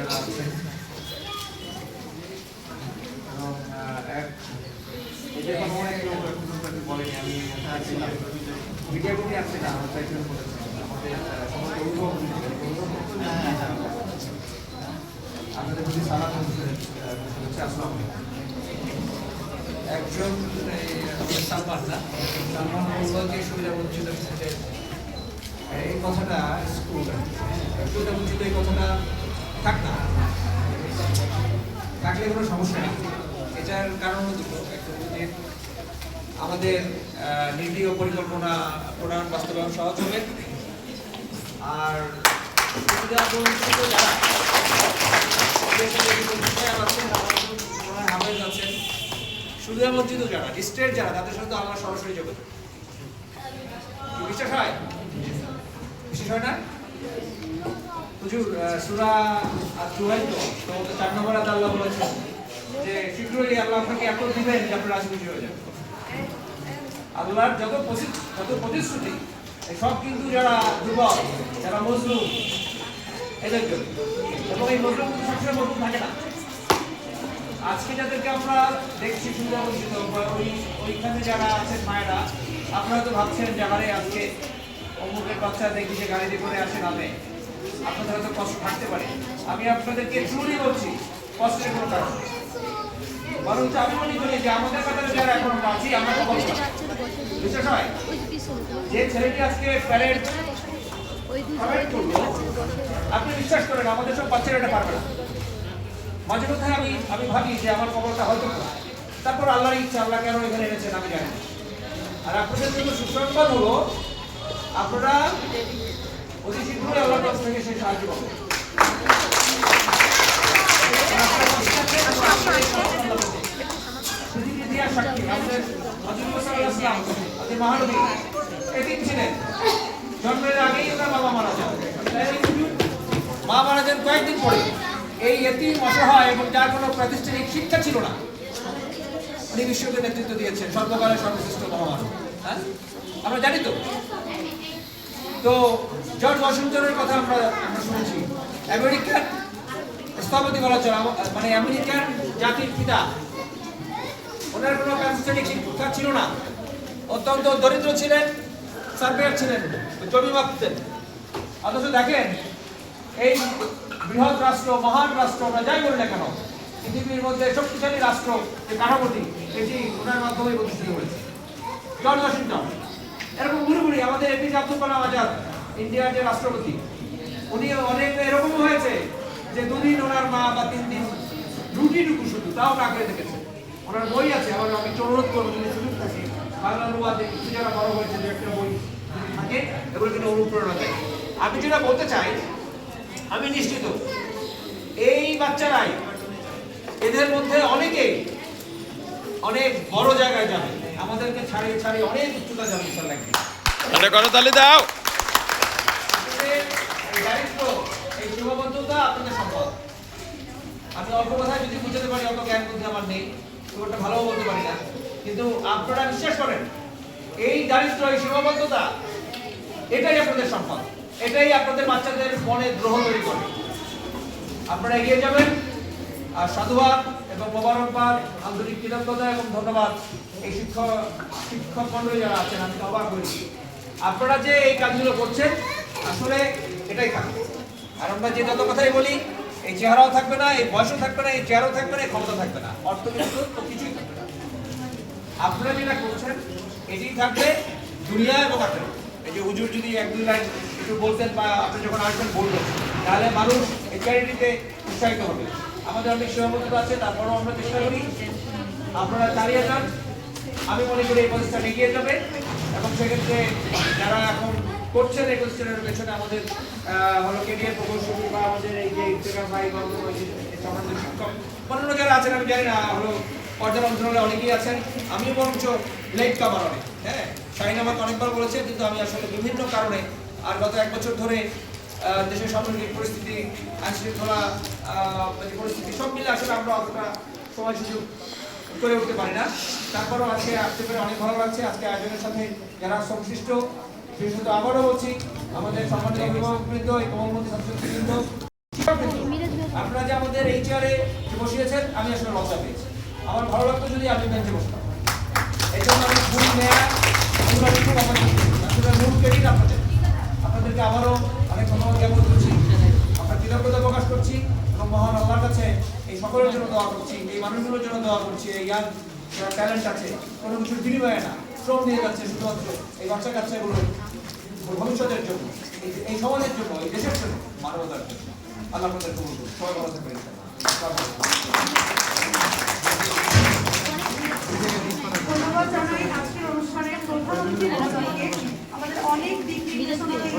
যারা আছেন এবং এটা অনেক লোক এখন বলেনি, আমি মিডিয়া কর্মী আসছে না, আমার চাইছিলাম বলেছেন আমাদের সমস্ত আপনাদের প্রতি সালাম হচ্ছে আসলাম। একজন সালমান না, সালমান বলল যে সুবিধা বঞ্চিত এই কথাটা স্কুল সুবিধা বঞ্চিত এই কথাটা থাক না, থাকলে কোনো সমস্যা নেই। এটার কারণ দুটো, একটা যে আমাদের নীতি ও পরিকল্পনা প্রণয়ন বাস্তবায়ন সহজ হবে, আর সুবিধা বঞ্চিত যারা আছেন, সুবিধা বঞ্চিত যারা স্টেট যারা, তাদের সাথে আমরা সরাসরি যোগাযোগ। বিশ্বাস হয়? বিশ্বাস হয় না? হুজুর সূরা আত-তুহাইতো 4 নম্বর আয়াতে আল্লাহ বলেছেন যে শীঘ্রই আল্লাহ আপনাকে এত দিবেন যে আপনি রাজি খুশি হয়ে যাবেন। আল্লাহর যত প্রতিশ্রুতি সব কিন্তু যারা দুর্বল, যারা মজলুম, এদের জন্য। এবং এই মজলুম কিন্তু সবসময় মজলুম থাকে না। আজকে যাদেরকে আমরা দেখছি সুবিধা বঞ্চিত, ওইখানে যারা আছেন মায়েরা, আপনারা তো ভাবছেন যে আরে আজকে অমুকের বাচ্চা দেখি যে গাড়িতে করে আসে নামে, আপনাদের হয়তো কষ্ট থাকতে পারে। আমি আপনাদেরকে ট্রুলি বলছি, কষ্টের কোনো কারণ নেই। বরঞ্চ আমি মনে করি যে আমাদের কাছে যারা এখন আছি, আমরা তো বলছি বিশ্বাস হয় যে ছেলেটি আজকে প্যারেড করলো, আপনি বিশ্বাস করেন আমাদের সব বাচ্চারা এটা পারবে না। মাঝে মধ্যে আমি ভাবি যে আমার কবরটা হয়তো, তারপর আল্লাহর ইচ্ছা, আল্লাহ কেন এখানে এনেছেন আমি জানি। আর আপনাদের জন্য সুসংবাদ হলো, আপনারা অতি শীঘ্রই আল্লাহর কাছ থেকে সেই সাহায্য পাবেন। মহানবী এতিম ছিলেন, জন্মের আগেই ওনার বাবা মারা যান, মা মারা যান কয়েকদিন পরে। এই এতিম অসহায় এবং যার কোনো প্রাতিষ্ঠানিক শিক্ষা ছিল না, উনি বিশ্বকে নেতৃত্ব দিয়েছেন, সর্বকালের সর্বশ্রেষ্ঠ মহামানব। হ্যাঁ, আমরা জানি তো। তো জর্জ ওয়াশিংটনের কথা আমরা শুনেছি, আমেরিকান স্থপতি বলা চলে, মানে আমেরিকান জাতির পিতা। ওনার কোনো প্রাতিষ্ঠানিক শিক্ষা ছিল না, অত্যন্ত দরিদ্র ছিলেন, সার্ভেয়ার ছিলেন, জমি মাপতেন। অথচ দেখেন এই বৃহৎ রাষ্ট্র, মহান রাষ্ট্র, আমরা যাই বলি না কেন, পৃথিবীর মধ্যে শক্তিশালী রাষ্ট্র যে কাঠামোটি, এটি ওনার মাধ্যমে প্রতিষ্ঠিত হয়েছে। জর্জ ওয়াশিংটন এরকম বুড়ি আমাদের এপিজে আব্দুল কালাম আজাদ, ইন্ডিয়ার যে রাষ্ট্রপতি, উনি অনেক এরকম হয়েছে যে 2 দিন ওনার মা বা 3 দিন রুটিটুকু শুধু তাও না করে দেখেছে। ওনার বই আছে, আমার আমি অনুরোধ করবো যদি সুযোগ থাকে বাংলা অনুবাদে কিছু যারা বড় হয়েছে যে একটা বই থাকে, এগুলো কিন্তু অনুপ্রেরণা দেয়। আমি যেটা বলতে চাই, আমি নিশ্চিত এই বাচ্চারাই, এদের মধ্যে অনেকেই অনেক বড় জায়গায় যাবে, আমাদেরকে ছাড়িয়ে ছাড়িয়ে অনেক উচ্চতা যাবে ইনশাআল্লাহ। দাও এই দায়িত্ব, এই সীমাবদ্ধতা আপনাদের সম্পদ। আমি অল্প কথায় যদি বুঝতে পারি, অত জ্ঞান বুদ্ধি আমার নেই, খুব একটা ভালোও বলতে পারি না, কিন্তু আপনারা বিশ্বাস করেন এই দারিদ্র, এই সীমাবদ্ধতা, এটাই আপনাদের সম্পদ, এটাই আপনাদের বাচ্চাদের মনে দ্রোহ তৈরি করে। আপনারা এগিয়ে যাবেন। আর সাধুবাদ এবং মোবারকবাদ, আন্তরিক কৃতজ্ঞতা এবং ধন্যবাদ এই শিক্ষক মন্ডলী যারা আছেন। আমি তো অবাক হয়েছি, আপনারা যে এই কাজগুলো করছেন, আসলে এটাই থাকবে। আর আমরা যে যত কথাই বলি, এই চেহারাও থাকবে না, এই বয়সও থাকবে না, এই চেহারাও থাকবে না, এই ক্ষমতা থাকবে না, অর্থ কিন্তু কিছুই থাকবে না। আপনারা যেটা করছেন এটাই থাকবে দুনিয়া এবং আখিরাত। এই যে হুজুর যদি 1-2 লাইন একটু বলতেন, বা আপনি যখন আসবেন বলবেন, তাহলে মানুষ এই চ্যারিটিতে উৎসাহিত হবে। আমাদের অনেক সীমাবদ্ধতা আছে, তারপরেও আমরা চেষ্টা করি, আপনারা চালিয়ে যান। আমি মনে করি এই প্রতিষ্ঠান এগিয়ে যাবে, এবং সেক্ষেত্রে যারা এখন করছেন এই প্রতিষ্ঠানের পেছনে, আমাদের হলো কেরিয়ার প্রকৌশলী বা আমাদের এই যে ইন্টাগ্রাম ভাই বা সমাজের শিক্ষক, অন্যান্য যারা আছেন আমি জানি না, হলো পর্যায় মন্ত্রণালয়ে অনেকেই আছেন। আমিও বরঞ্চ লেট কামার অনেক, হ্যাঁ, শাহিন আমাকে অনেকবার বলেছে, কিন্তু আমি আসলে বিভিন্ন কারণে আর গত 1 বছর ধরে দেশের সামগ্রিক পরিস্থিতি, আইনশৃঙ্খলা পরিস্থিতি সব মিলে আসলে আমরা অতটা সময় সুযোগ করে উঠতে পারি না। তারপরও আজকে আসতে পেরে অনেক ভালো লাগছে। আজকে আয়োজনের সাথে যারা সংশ্লিষ্ট, বিশেষত আবারও বলছি আমাদের সম্মানিত অভিভাবকবৃন্দ, এই কমলমন্ত্রী ছাত্রছাত্রীবৃন্দ, আপনারা যে আমাদের এই চেয়ারে বসিয়েছেন, আমি আসলে লজ্জা পেয়েছি। আমার ভালো লাগতো যদি আমি বেঞ্চে বসতাম। এই জন্য আমি ফুল নেয়া আসলে মূল ক্রেডিট আপনাদেরকে আবারও অনেক ধন্যবাদ জ্ঞাপন করছি। আমরা কৃতজ্ঞতা প্রকাশ করছি এবং মহান আল্লাহর কাছে এই সকলের জন্য দোয়া করছি, এই মানুষগুলোর জন্য দোয়া করছি। এই ইয়াং যারা ট্যালেন্ট আছে, কোনো কিছুর বিনিময়ে না, শ্রম দিয়ে যাচ্ছে শুধুমাত্র এই বাচ্চা কাচ্চাগুলোর ভবিষ্যতের জন্য, এই সমাজের জন্য, এই দেশের জন্য, মানবতার জন্য। আল্লাহ আপনাদের কবুল করুন। সবাই ভালো থাকবেন। ধন্যবাদ জানাই আজকের অনুষ্ঠানের প্রধান অতিথি মহোদয়কে। আমাদের অনেক দিক নির্দেশনা থেকে